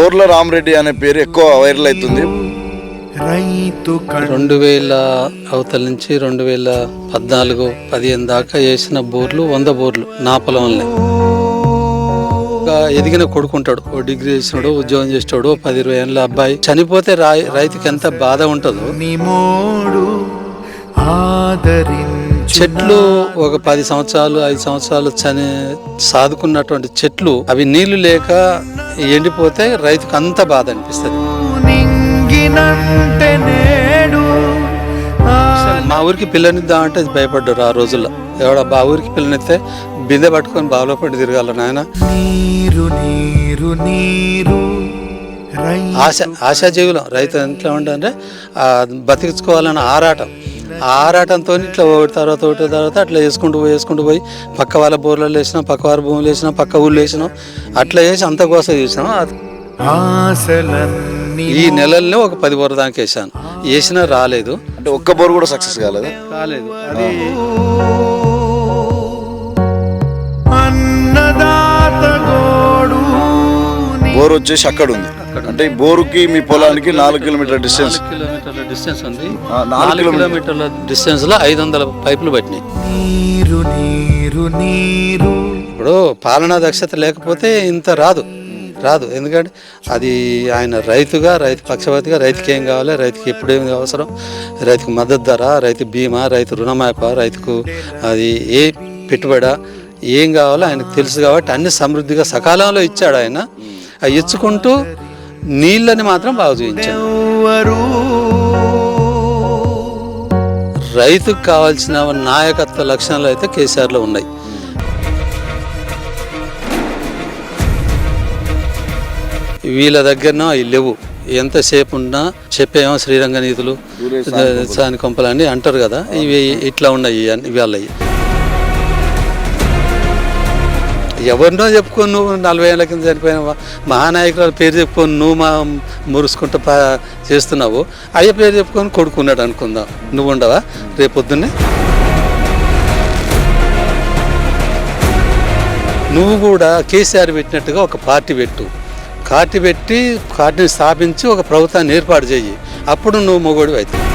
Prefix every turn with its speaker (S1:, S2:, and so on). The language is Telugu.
S1: బోర్ల రామరెడ్డి అనే పేరు ఎక్కువ వైరల్ అవుతుంది.
S2: 2000 అవతల నుంచి 2014-15 దాకా వేసిన బోర్లు 100 బోర్లు నా పొలంలో. ఎదిగిన కొడుకుంటాడు, ఓ డిగ్రీ చేసినాడు, ఉద్యోగం చేస్తాడు, 10-20 ఏళ్ళ అబ్బాయి చనిపోతే రైతుకి ఎంత బాధ ఉంటుందో. చెట్లు ఒక 10 సంవత్సరాలు 5 సంవత్సరాలు సాదుకున్నటువంటి చెట్లు అవి నీళ్లు లేక ఎండిపోతే రైతుకు అంత బాధ అనిపిస్తుంది. మా ఊరికి పిల్లనిద్దాం అంటే భయపడ్డారు ఆ రోజుల్లో. ఎవడ బా ఊరికి పిల్లనిస్తే బిందె పట్టుకొని బావిలో పడి తిరగాల నాయన. ఆశాజీవులం రైతు ఎట్లా ఉంటే బతికించుకోవాలన్న ఆరాటం. ఆ ఆరాటంతో ఇట్లా ఒకటి తర్వాత అట్లా వేసుకుంటూ పోయి పక్క వాళ్ళ బోర్లలో వేసినాం, పక్క వారి భూములు వేసినాం, పక్క ఊళ్ళు వేసినాం, అట్లా వేసి అంత కోసం చూసినాం. ఈ నెలల్లో ఒక 10 బోర్ల దాకా వేసాను. వేసినా రాలేదు,
S1: అంటే ఒక్క బోర్ కూడా సక్సెస్ కాలేదు.
S2: అది
S1: బోర్ వచ్చేసి అక్కడ ఉంది. అంటే ఈ బోరుకి మీ పొలానికి 4 కిలోమీటర్ల డిస్టెన్స్
S2: ఉంది. 4 కిలోమీటర్ల డిస్టెన్స్ లో 500 పైపులు పట్టినాయి. ఇప్పుడు పాలనా దక్షత లేకపోతే ఇంత రాదు. ఎందుకంటే అది ఆయన రైతు పక్షపాతిగా రైతుకి ఏం కావాలి, రైతుకి ఎప్పుడేమి అవసరం, రైతుకు మద్దతు ధర, రైతు బీమా, రైతు రుణమాఫీ, రైతుకు అది ఏ పెట్టుబడా ఏం కావాలో ఆయనకు తెలుసు. కాబట్టి అన్ని సమృద్ధిగా సకాలంలో ఇచ్చాడు ఆయన. అవి ఇచ్చుకుంటూ నీళ్ళని మాత్రం బాగా చూపించాడు. రైతుకు కావాల్సిన నాయకత్వ లక్షణాలు అయితే కేసీఆర్లో ఉన్నాయి. వీళ్ళ దగ్గరనో అవి లేవు. ఎంతసేపు ఉన్నా చెప్పేమో శ్రీరంగ నీతులు సాని కొంపలని అంటారు కదా, ఇవి ఇట్లా ఉన్నాయి ఇవాళ. ఎవరినో చెప్పుకొని నువ్వు 40 ఏళ్ళ కింద చనిపోయిన మహానాయకుల పేరు చెప్పుకొని నువ్వు మురుసుకుంటూ చేస్తున్నావు. అయ్య పేరు చెప్పుకొని కొడుకున్నాడు అనుకుందాం, నువ్వు ఉండవా రేపొద్దున్నే? నువ్వు కూడా కేసీఆర్ పెట్టినట్టుగా ఒక పార్టీ పెట్టి పార్టీని స్థాపించి ఒక ప్రభుత్వాన్ని ఏర్పాటు చెయ్యి. అప్పుడు నువ్వు మొగోడివి అవుతావు.